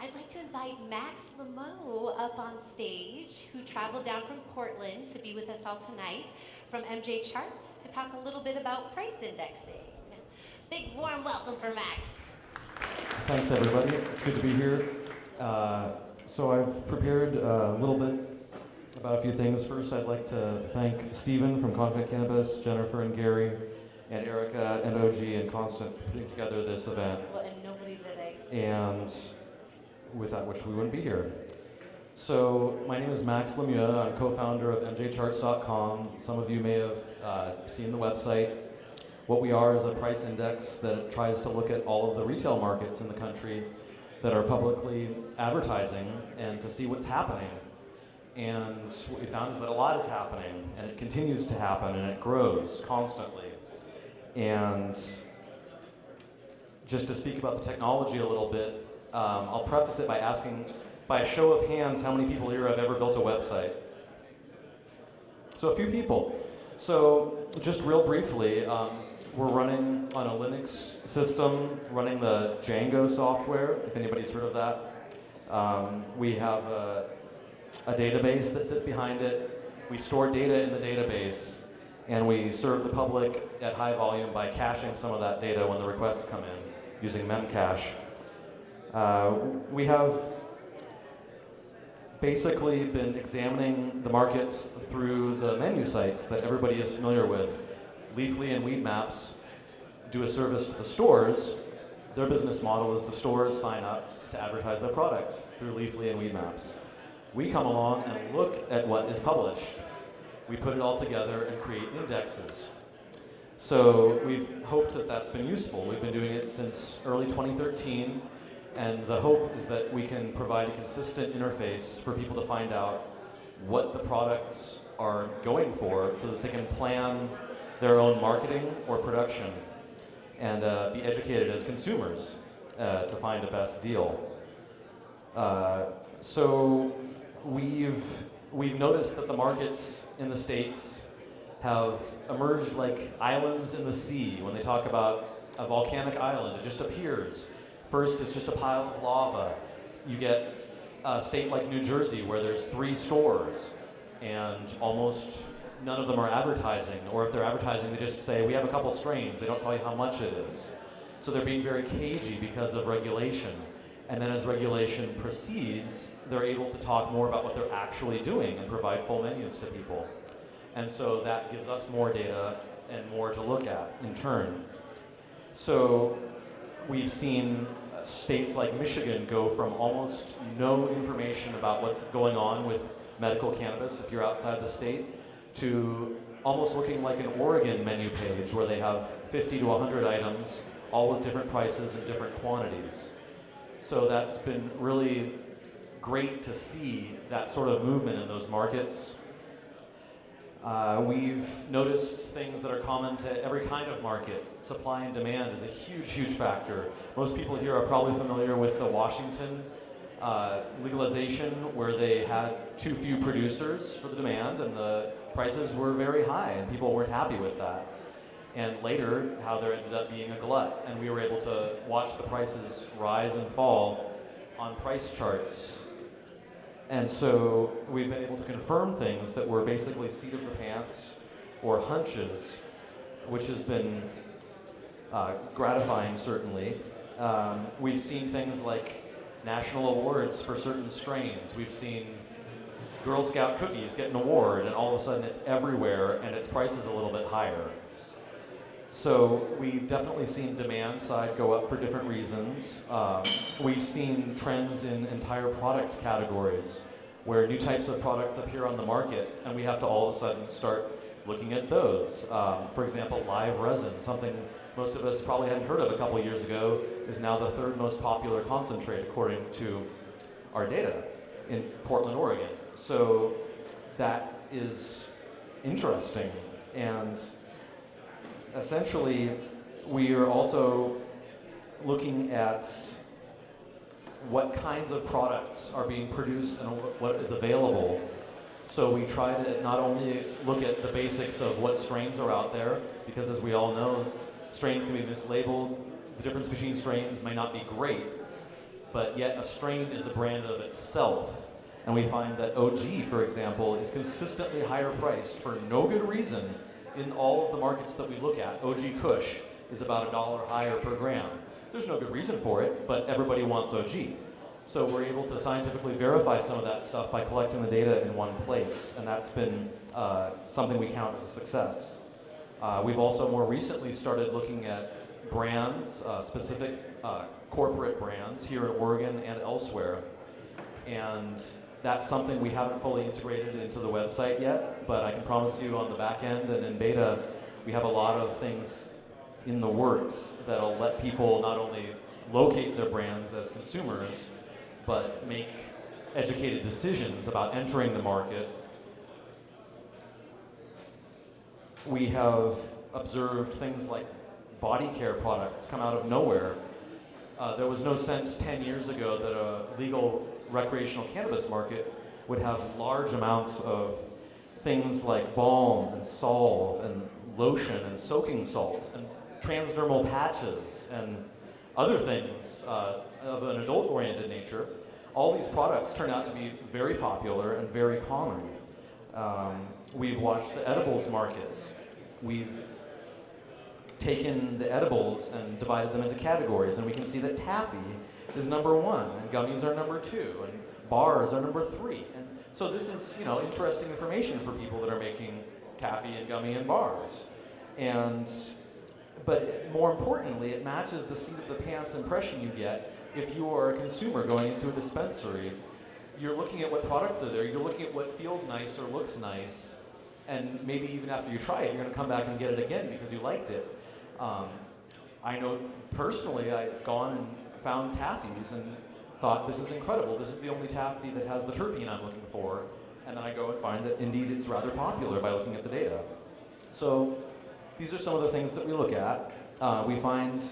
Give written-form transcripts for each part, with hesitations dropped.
I'd like to invite Max Lemieux up on stage, who traveled down from Portland to be with us all tonight from MJ Charts to talk a little bit about price indexing. Big warm welcome for Max. Thanks, everybody. It's good to be here. So I've prepared a little bit about a few things. First, I'd like to thank Stephen from Confident Cannabis, Jennifer and Gary, and Erica and OG and Constant for putting together this event. Well, and nobody that I... And without which we wouldn't be here. So my name is Max Lemieux. I'm co-founder of mjcharts.com. Some of you may have seen the website. What we are is a price index that tries to look at all of the retail markets in the country that are publicly advertising and to see what's happening. And what we found is that a lot is happening, and it continues to happen, and it grows constantly. And just to speak about the technology a little bit, I'll preface it by asking, by a show of hands, how many people here have ever built a website? So a few people. So just real briefly, we're running on a Linux system, running the Django software, if anybody's heard of that. We have a database that sits behind it. We store data in the database, and we serve the public at high volume by caching some of that data when the requests come in, using memcache. We have basically been examining the markets through the menu sites that everybody is familiar with. Leafly and Weedmaps do a service to the stores. Their business model is the stores sign up to advertise their products through Leafly and Weedmaps. We come along and look at what is published. We put it all together and create indexes. So we've hoped that that's been useful. We've been doing it since early 2013, and the hope is that we can provide a consistent interface for people to find out what the products are going for so that they can plan their own marketing or production and be educated as consumers to find a best deal. So we've noticed that the markets in the States have emerged like islands in the sea. When they talk about a volcanic island, it just appears. First, it's just a pile of lava. You get a state like New Jersey where there's 3 stores and almost none of them are advertising, or if they're advertising, they just say, we have a couple strains. They don't tell you how much it is. So they're being very cagey because of regulation. And then as regulation proceeds, they're able to talk more about what they're actually doing and provide full menus to people. And so that gives us more data and more to look at in turn. So we've seen states like Michigan go from almost no information about what's going on with medical cannabis if you're outside the state to almost looking like an Oregon menu page where they have 50 to 100 items, all with different prices and different quantities. So that's been really great to see that sort of movement in those markets. We've noticed things that are common to every kind of market. Supply and demand is a huge, huge factor. Most people here are probably familiar with the Washington legalization, where they had too few producers for the demand and the prices were very high and people weren't happy with that. And later, how there ended up being a glut, and we were able to watch the prices rise and fall on price charts. And so we've been able to confirm things that were basically seat of the pants or hunches, which has been gratifying, certainly. We've seen things like national awards for certain strains. We've seen Girl Scout cookies get an award, and all of a sudden it's everywhere, and its price is a little bit higher. So we've definitely seen demand side go up for different reasons. We've seen trends in entire product categories where new types of products appear on the market, and we have to all of a sudden start looking at those. For example, live resin, something most of us probably hadn't heard of a couple years ago, is now the 3rd most popular concentrate according to our data in Portland, Oregon. So that is interesting. And essentially, we are also looking at what kinds of products are being produced and what is available. So we try to not only look at the basics of what strains are out there, because as we all know, strains can be mislabeled. The difference between strains may not be great. but yet a strain is a brand of itself. And we find that OG, for example, is consistently higher priced for no good reason in all of the markets that we look at. OG Kush is about $1 higher per gram. There's no good reason for it, but everybody wants OG. So we're able to scientifically verify some of that stuff by collecting the data in one place, and that's been something we count as a success. We've also more recently started looking at brands, specific corporate brands here in Oregon and elsewhere, and that's something we haven't fully integrated into the website yet, but I can promise you on the back end and in beta, we have a lot of things in the works that'll let people not only locate their brands as consumers, but make educated decisions about entering the market. We have observed things like body care products come out of nowhere. There was no sense 10 years ago that a legal recreational cannabis market would have large amounts of things like balm and salve and lotion and soaking salts and transdermal patches and other things of an adult-oriented nature. All these products turn out to be very popular and very common. We've watched the edibles markets. We've taken the edibles and divided them into categories, and we can see that taffy is number 1, and gummies are number 2, and bars are number 3. And so this is, interesting information for people that are making taffy and gummy and bars. But more importantly, it matches the seat of the pants impression you get if you are a consumer going into a dispensary. You're looking at what products are there, you're looking at what feels nice or looks nice, and maybe even after you try it, you're going to come back and get it again because you liked it. I know personally, I've gone and found taffies and thought, this is incredible, this is the only taffy that has the terpene I'm looking for, and then I go and find that indeed it's rather popular by looking at the data. So these are some of the things that we look at. We find,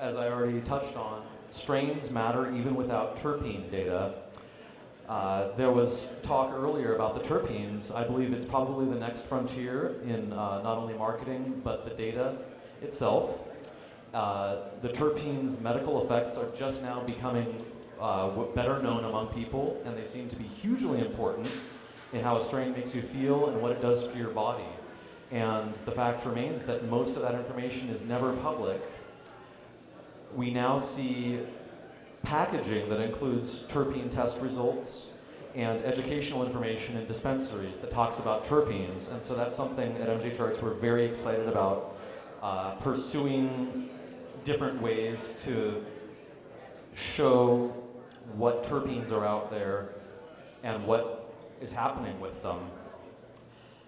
as I already touched on, strains matter even without terpene data. There was talk earlier about the terpenes. I believe it's probably the next frontier in not only marketing, but the data itself. The terpenes' medical effects are just now becoming better known among people, and they seem to be hugely important in how a strain makes you feel and what it does for your body. And the fact remains that most of that information is never public. We now see packaging that includes terpene test results and educational information in dispensaries that talks about terpenes. And so that's something at MJ Charts we're very excited about, pursuing different ways to show what terpenes are out there and what is happening with them.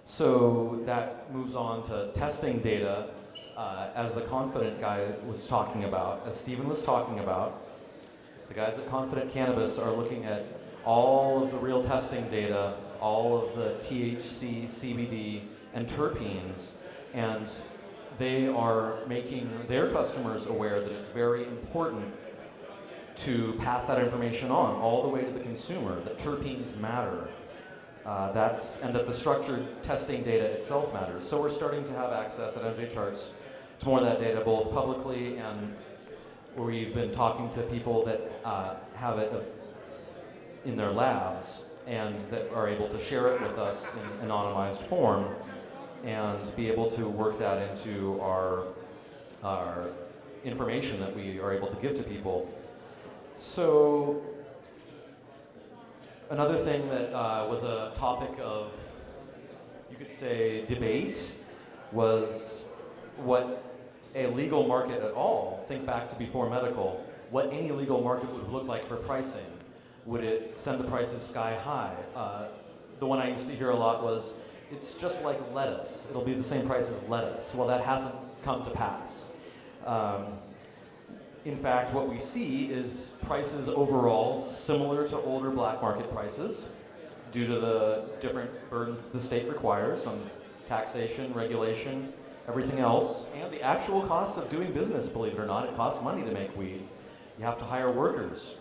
So that moves on to testing data, as the Confident guy was talking about, as Stephen was talking about. The guys at Confident Cannabis are looking at all of the real testing data, all of the THC, CBD, and terpenes, and they are making their customers aware that it's very important to pass that information on all the way to the consumer, that terpenes matter. And that the structured testing data itself matters. So we're starting to have access at MJ Charts to more of that data, both publicly and we've been talking to people that have it in their labs and that are able to share it with us in anonymized form and be able to work that into our information that we are able to give to people. So another thing that was a topic of, you could say, debate was what a legal market at all, think back to before medical, what any legal market would look like for pricing. Would it send the prices sky high? The one I used to hear a lot was, it's just like lettuce. It'll be the same price as lettuce. Well, that hasn't come to pass. In fact, what we see is prices overall similar to older black market prices due to the different burdens that the state requires on taxation, regulation, everything else, and the actual cost of doing business, believe it or not. It costs money to make weed. You have to hire workers.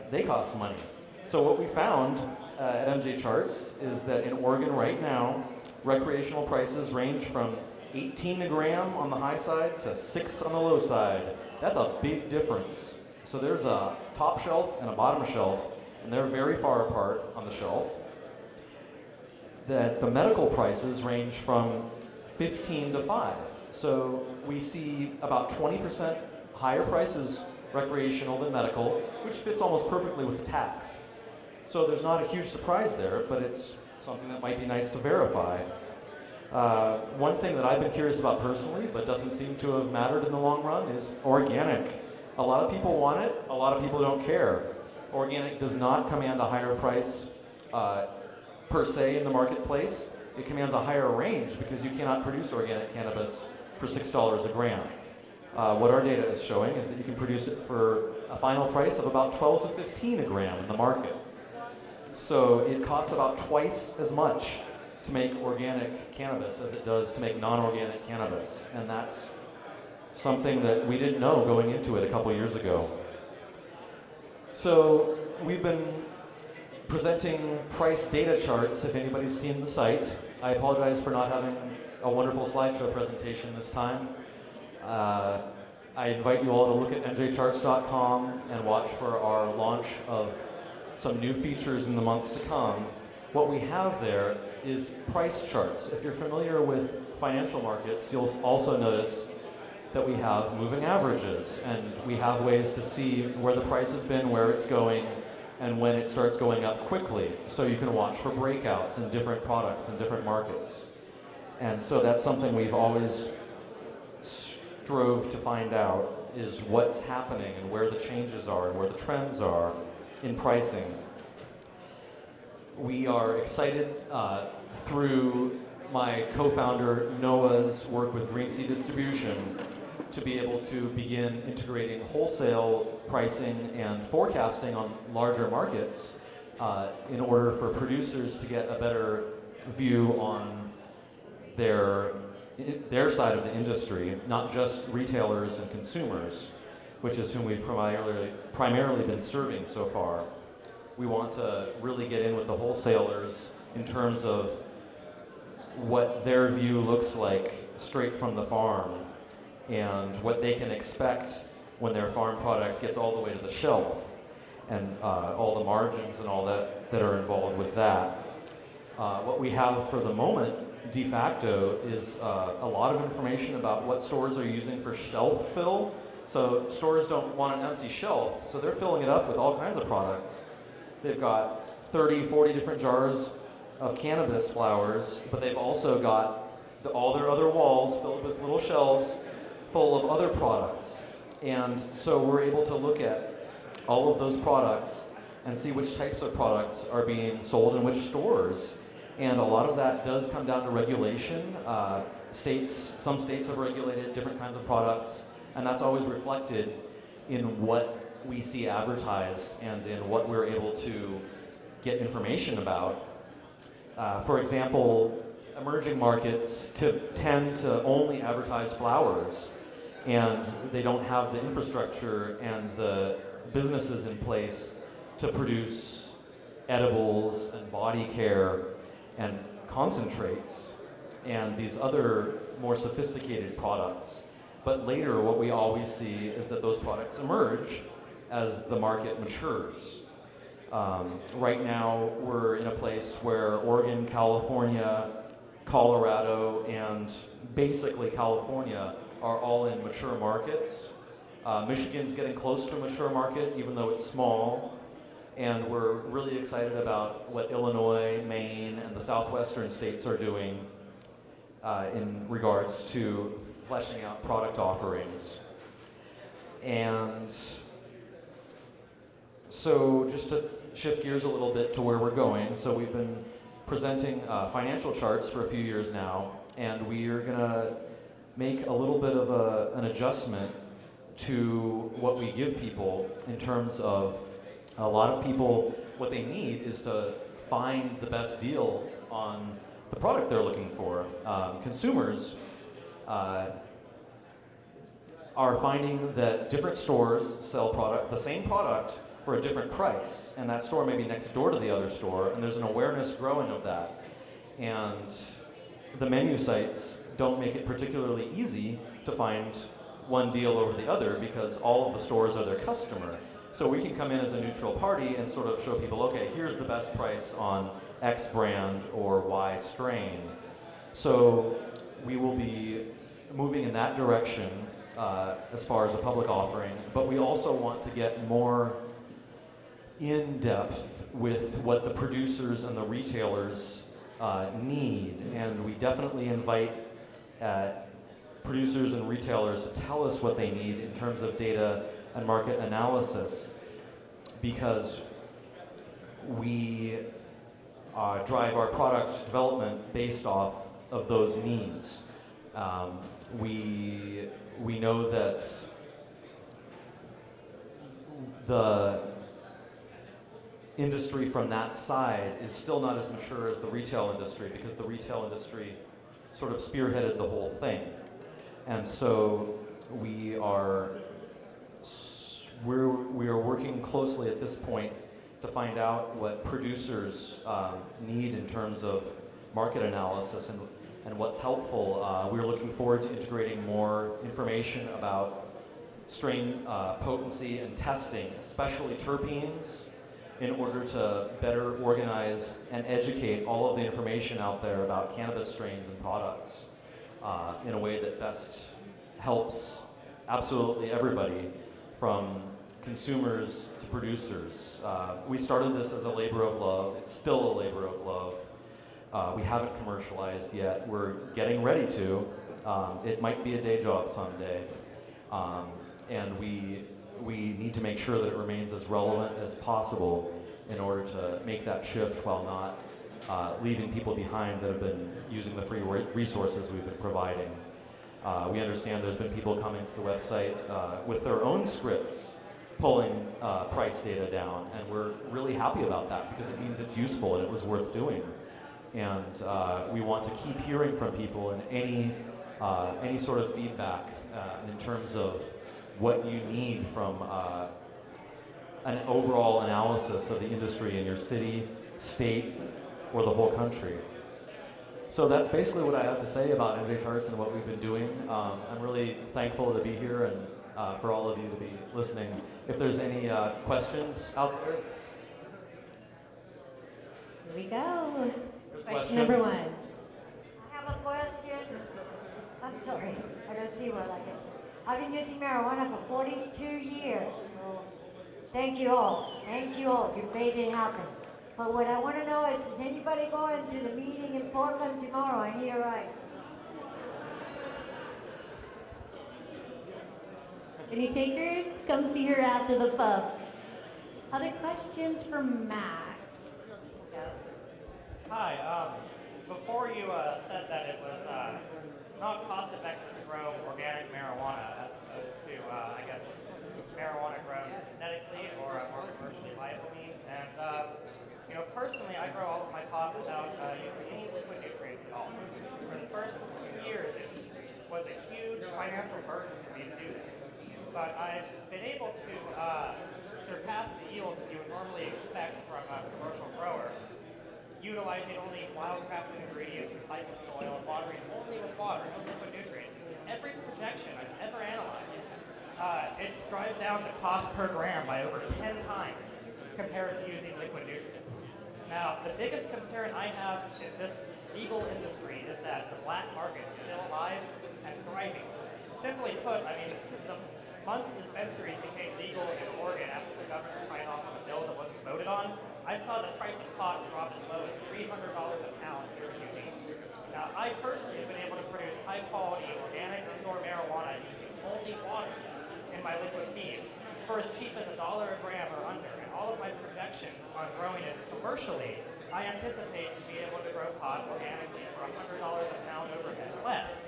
They cost money. So what we found at MJ Charts is that in Oregon right now, recreational prices range from 18 a gram on the high side to 6 on the low side. That's a big difference. So there's a top shelf and a bottom shelf, and they're very far apart on the shelf. That the medical prices range from 15 to 5. So we see about 20% higher prices recreational than medical, which fits almost perfectly with the tax. So there's not a huge surprise there, but it's something that might be nice to verify. One thing that I've been curious about personally, but doesn't seem to have mattered in the long run, is organic. A lot of people want it, a lot of people don't care. Organic does not command a higher price per se in the marketplace. It commands a higher range because you cannot produce organic cannabis for $6 a gram. What our data is showing is that you can produce it for a final price of about 12 to 15 a gram in the market. So it costs about twice as much to make organic cannabis as it does to make non-organic cannabis. And that's something that we didn't know going into it a couple years ago. So we've been presenting price data charts, if anybody's seen the site. I apologize for not having a wonderful slideshow presentation this time. I invite you all to look at mjcharts.com and watch for our launch of some new features in the months to come. What we have there is price charts. If you're familiar with financial markets, you'll also notice that we have moving averages, and we have ways to see where the price has been, where it's going, and when it starts going up quickly. So you can watch for breakouts in different products in different markets. And so that's something we've always strove to find out, is what's happening and where the changes are and where the trends are in pricing. We are excited through my co-founder Noah's work with Green Sea Distribution to be able to begin integrating wholesale pricing and forecasting on larger markets in order for producers to get a better view on their side of the industry, not just retailers and consumers, which is whom we've primarily been serving so far. We want to really get in with the wholesalers in terms of what their view looks like straight from the farm and what they can expect when their farm product gets all the way to the shelf, and all the margins and all that are involved with that. What we have for the moment, de facto, is a lot of information about what stores are using for shelf fill. So stores don't want an empty shelf, so they're filling it up with all kinds of products. They've got 30, 40 different jars of cannabis flowers, but they've also got all their other walls filled with little shelves full of other products. And so we're able to look at all of those products and see which types of products are being sold in which stores. And a lot of that does come down to regulation. Some states have regulated different kinds of products, and that's always reflected in what we see advertised and in what we're able to get information about. For example, emerging markets tend to only advertise flowers, and they don't have the infrastructure and the businesses in place to produce edibles and body care and concentrates and these other more sophisticated products. But later, what we always see is that those products emerge as the market matures. Right now, we're in a place where Oregon, California, Colorado, and basically California are all in mature markets. Michigan's getting close to a mature market, even though it's small. And we're really excited about what Illinois, Maine, and the southwestern states are doing in regards to fleshing out product offerings. And so just to shift gears a little bit to where we're going, so we've been presenting financial charts for a few years now, and we are going to make a little bit of an adjustment to what we give people in terms of a lot of people, what they need is to find the best deal on the product they're looking for. Consumers are finding that different stores sell the same product for a different price, and that store may be next door to the other store, and there's an awareness growing of that. And the menu sites don't make it particularly easy to find one deal over the other because all of the stores are their customer. So we can come in as a neutral party and sort of show people, okay, here's the best price on X brand or Y strain. So we will be moving in that direction as far as a public offering, but we also want to get more in depth with what the producers and the retailers need, and we definitely invite producers and retailers to tell us what they need in terms of data and market analysis, because we drive our product development based off of those needs. We know that the industry from that side is still not as mature as the retail industry, because the retail industry sort of spearheaded the whole thing. And so we are working closely at this point to find out what producers need in terms of market analysis and what's helpful. We're looking forward to integrating more information about strain potency and testing, especially terpenes, in order to better organize and educate all of the information out there about cannabis strains and products in a way that best helps absolutely everybody, from consumers to producers. We started this as a labor of love. It's still a labor of love. We haven't commercialized yet. We're getting ready to. It might be a day job someday. And we need to make sure that it remains as relevant as possible in order to make that shift while not leaving people behind that have been using the free resources we've been providing. We understand there's been people coming to the website with their own scripts pulling price data down, and we're really happy about that because it means it's useful and it was worth doing. And we want to keep hearing from people and any sort of feedback in terms of what you need from an overall analysis of the industry in your city, state, or the whole country. So that's basically what I have to say about MJ Charts and what we've been doing. I'm really thankful to be here and for all of you to be listening. If there's any questions out there. Here we go. Question number 1. I have a question. I'm sorry, I don't see well, I guess. I've been using marijuana for 42 years. So thank you all. Thank you all. You made it happen. But what I want to know is anybody going to the meeting in Portland tomorrow? I need a ride. Any takers? Come see her after the pub. Other questions for Max? Hi, before you said that it was not cost effective to grow organic marijuana as opposed to, I guess, marijuana grown synthetically or a more commercially viable means. And, personally, I grow all of my pot without using any liquid nutrients at all. For the first few years, it was a huge financial burden for me to do this. But I've been able to surpass the yields that you would normally expect from a commercial grower, utilizing only wild-crafted ingredients, recycled soil, and watering only with water, no liquid nutrients. Every projection I've ever analyzed, it drives down the cost per gram by over 10 times compared to using liquid nutrients. Now, the biggest concern I have in this legal industry is that the black market is still alive and thriving. Simply put, I mean, the month dispensaries became legal in Oregon after the governor signed off on a bill that wasn't voted on, I saw the price of pot drop as low as $300 a pound here in Eugene. Now, I personally have been able to produce high-quality organic indoor marijuana using only water in my liquid feeds for as cheap as $1 a gram or under. And all of my projections on growing it commercially, I anticipate to be able to grow pot organically for $100 a pound overhead or less.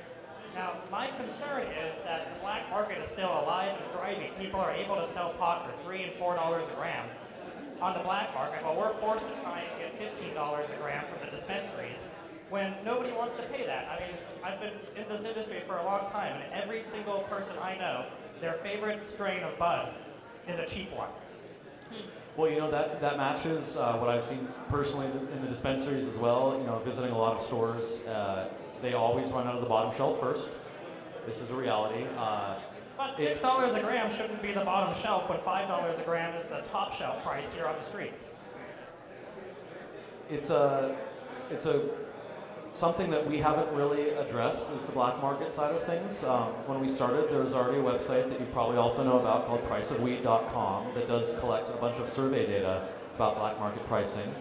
Now, my concern is that the black market is still alive and thriving. People are able to sell pot for $3 and $4 a gram on the black market, while we're forced to try and get $15 a gram from the dispensaries when nobody wants to pay that. I mean, I've been in this industry for a long time, and every single person I know, their favorite strain of bud is a cheap one. Well, that matches what I've seen personally in the dispensaries as well. Visiting a lot of stores, they always run out of the bottom shelf first. This is a reality. But $6 a gram shouldn't be the bottom shelf when $5 a gram is the top shelf price here on the streets. It's something that we haven't really addressed is the black market side of things. When we started, there was already a website that you probably also know about called priceofweed.com that does collect a bunch of survey data about black market pricing.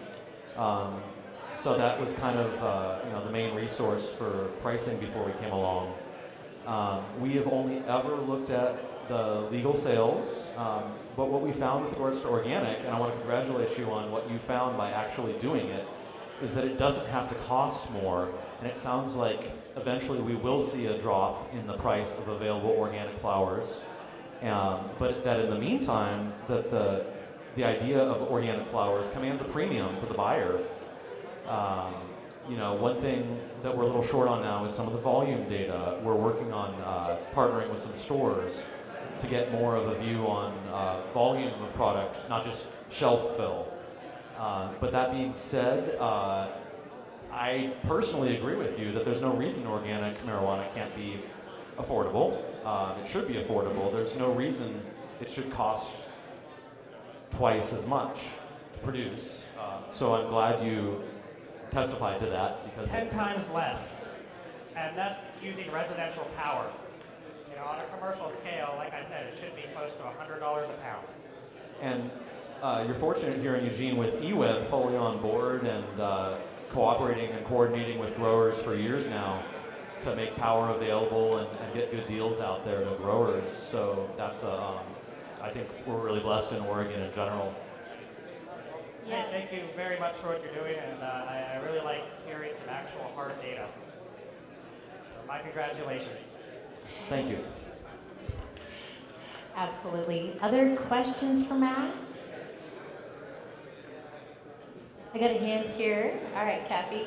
So that was kind of the main resource for pricing before we came along. We have only ever looked at the legal sales, but what we found with regards to organic, and I want to congratulate you on what you found by actually doing it, is that it doesn't have to cost more, and it sounds like eventually we will see a drop in the price of available organic flowers, but that in the meantime, that the idea of organic flowers commands a premium for the buyer. One thing that we're a little short on now is some of the volume data. We're working on partnering with some stores to get more of a view on volume of product, not just shelf fill. But that being said, I personally agree with you that there's no reason organic marijuana can't be affordable. It should be affordable. There's no reason it should cost twice as much to produce. So I'm glad you testified to that because 10 times less. And that's using residential power. On a commercial scale, like I said, it should be close to $100 a pound. And you're fortunate here in Eugene with eWeb fully on board and cooperating and coordinating with growers for years now to make power available and get good deals out there to growers. So that's I think we're really blessed in Oregon in general. Yeah. Thank you very much for what you're doing, and I really like hearing some actual hard data. So my congratulations. Thank you. Absolutely. Other questions for Max? I got a hand here. All right, Kathy.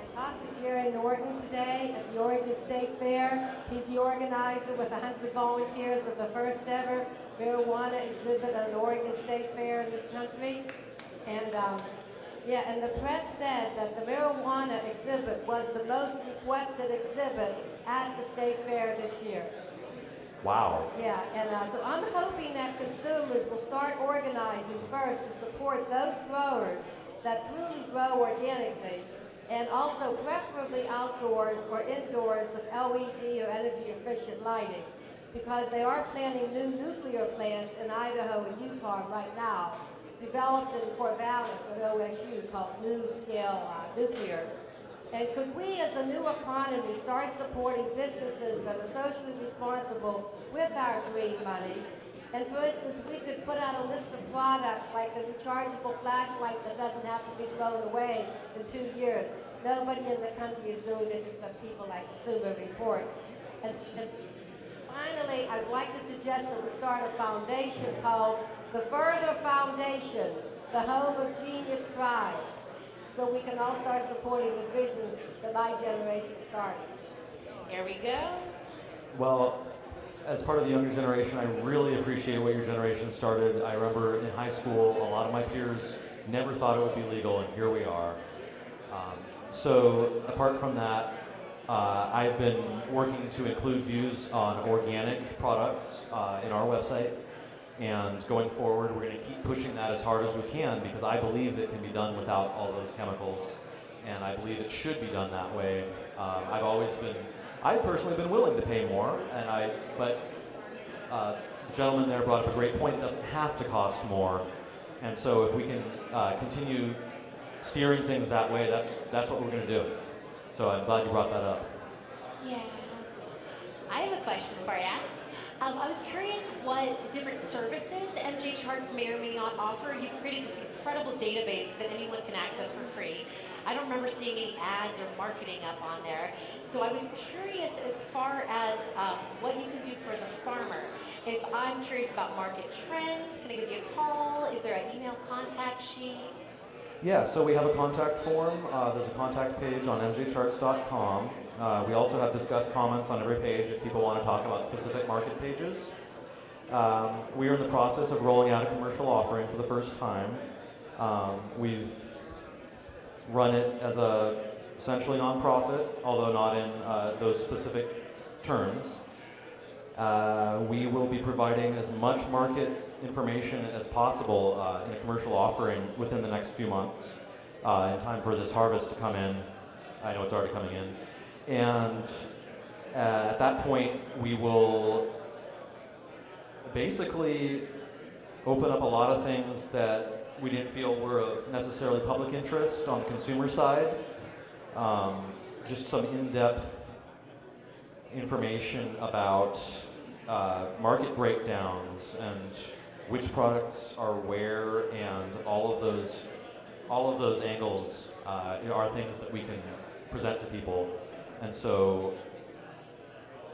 I talked to Jerry Norton today at the Oregon State Fair. He's the organizer with 100 volunteers of the first ever marijuana exhibit at an Oregon State Fair in this country. And and the press said that the marijuana exhibit was the most requested exhibit at the State Fair this year. Wow. Yeah, and so I'm hoping that consumers will start organizing first to support those growers that truly grow organically, and also preferably outdoors or indoors with LED or energy efficient lighting, because they are planning new nuclear plants in Idaho and Utah right now, developed in Corvallis at OSU called New Scale Nuclear. And could we as a new economy start supporting businesses that are socially responsible with our green money? And for instance, we could put out a list of products like the rechargeable flashlight that doesn't have to be thrown away in 2 years. Nobody in the country is doing this except people like Consumer Reports. And finally, I'd like to suggest that we start a foundation called the Further Foundation, the home of genius tribes, so we can all start supporting the visions that my generation started. Here we go. Well, as part of the younger generation, I really appreciate what your generation started. I remember in high school, a lot of my peers never thought it would be legal, and here we are. So apart from that, I've been working to include views on organic products in our website. And going forward, we're going to keep pushing that as hard as we can because I believe it can be done without all those chemicals, and I believe it should be done that way. I've personally been willing to pay more, but the gentleman there brought up a great point. It doesn't have to cost more, and so if we can continue steering things that way, that's what we're going to do. So I'm glad you brought that up. Yeah. I have a question for you. I was curious what different services MJ Charts may or may not offer. You've created this incredible database that anyone can access for free. I don't remember seeing any ads or marketing up on there. So I was curious as far as what you can do for the farmer. If I'm curious about market trends, can I give you a call? Is there an email contact sheet? Yeah, so we have a contact form. There's a contact page on mjcharts.com. We also have discussed comments on every page if people want to talk about specific market pages. We are in the process of rolling out a commercial offering for the first time. We've run it as a essentially nonprofit, although not in those specific turns, we will be providing as much market information as possible in a commercial offering within the next few months in time for this harvest to come in. I know it's already coming in. And at that point, we will basically open up a lot of things that we didn't feel were of necessarily public interest on the consumer side. Just some in-depth information about market breakdowns and which products are where, and all of those angles are things that we can present to people. And so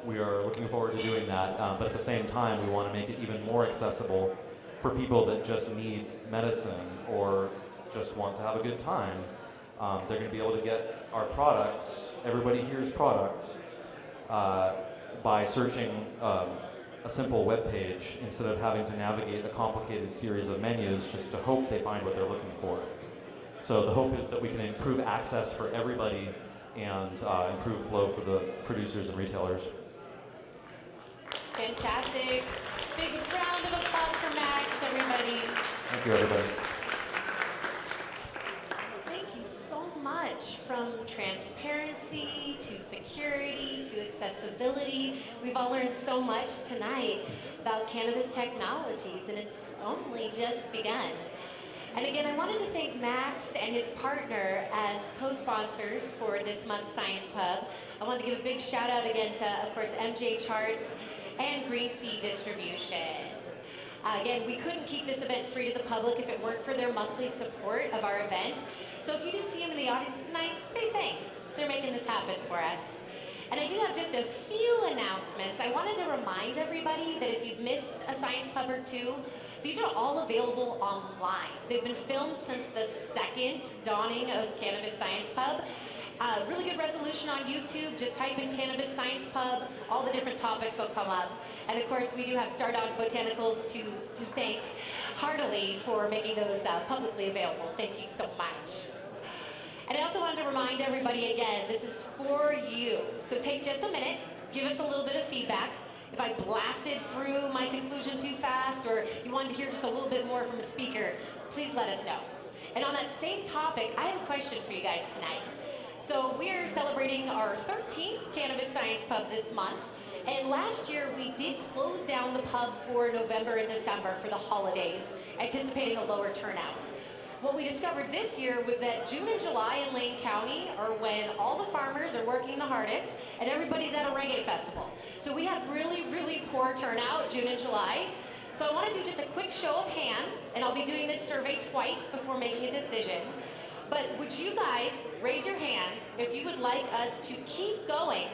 we are looking forward to doing that, but at the same time, we want to make it even more accessible for people that just need medicine or just want to have a good time. They're going to be able to get our products, everybody here's products, by searching a simple web page instead of having to navigate a complicated series of menus just to hope they find what they're looking for. So the hope is that we can improve access for everybody and improve flow for the producers and retailers. Fantastic. Big round of applause for Max, everybody. Thank you, everybody. Thank you so much. From transparency to security to accessibility, we've all learned so much tonight about cannabis technologies, and it's only just begun. And again, I wanted to thank Max and his partner as co-sponsors for this month's Science Pub. I wanted to give a big shout out again to, of course, MJ Charts and Green Sea Distribution. Again, we couldn't keep this event free to the public if it weren't for their monthly support of our event. So if you do see them in the audience tonight, say thanks. They're making this happen for us. And I do have just a few announcements. I wanted to remind everybody that if you've missed a Science Pub or two, these are all available online. They've been filmed since the second dawning of Cannabis Science Pub. Really good resolution on YouTube. Just type in Cannabis Science Pub. All the different topics will come up. And of course, we do have Stardog Botanicals to thank heartily for making those publicly available. Thank you so much. And I also wanted to remind everybody again, this is for you. So take just a minute, give us a little bit of feedback. If I blasted through my conclusion too fast, or you wanted to hear just a little bit more from a speaker, please let us know. And on that same topic, I have a question for you guys tonight. So we're celebrating our 13th Cannabis Science Pub this month. And last year, we did close down the pub for November and December for the holidays, anticipating a lower turnout. What we discovered this year was that June and July in Lane County are when all the farmers are working the hardest and everybody's at a reggae festival. So we had really, really poor turnout June and July. So I want to do just a quick show of hands, and I'll be doing this survey twice before making a decision. But would you guys raise your hands if you would like us to keep going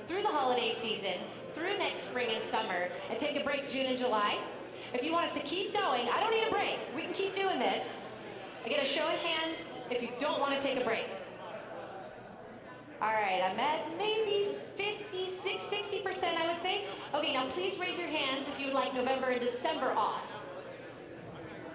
through the holiday season, through next spring and summer, and take a break June and July? If you want us to keep going, I don't need a break. We can keep doing this. I get a show of hands if you don't want to take a break. All right, I'm at maybe 60% I would say. Okay, now please raise your hands if you would like November and December off.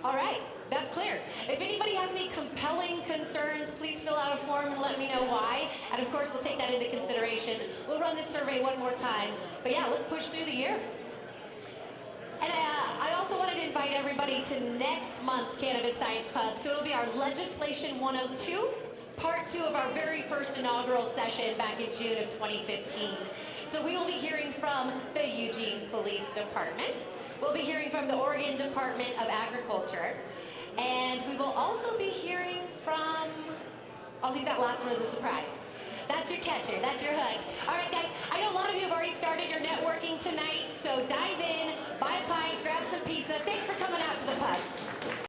All right, that's clear. If anybody has any compelling concerns, please fill out a form and let me know why. And of course, we'll take that into consideration. We'll run this survey one more time. But yeah, let's push through the year. And I also wanted to invite everybody to next month's Cannabis Science Pub. So it'll be our Legislation 102, part 2 of our very first inaugural session back in June of 2015. So we will be hearing from the Eugene Police Department. We'll be hearing from the Oregon Department of Agriculture. And we will also be hearing from, I'll leave that last one as a surprise. That's your catcher, that's your hook. All right, guys, I know a lot of you have already started your networking tonight, so dive in, buy a pint, grab some pizza. Thanks for coming out to the pub.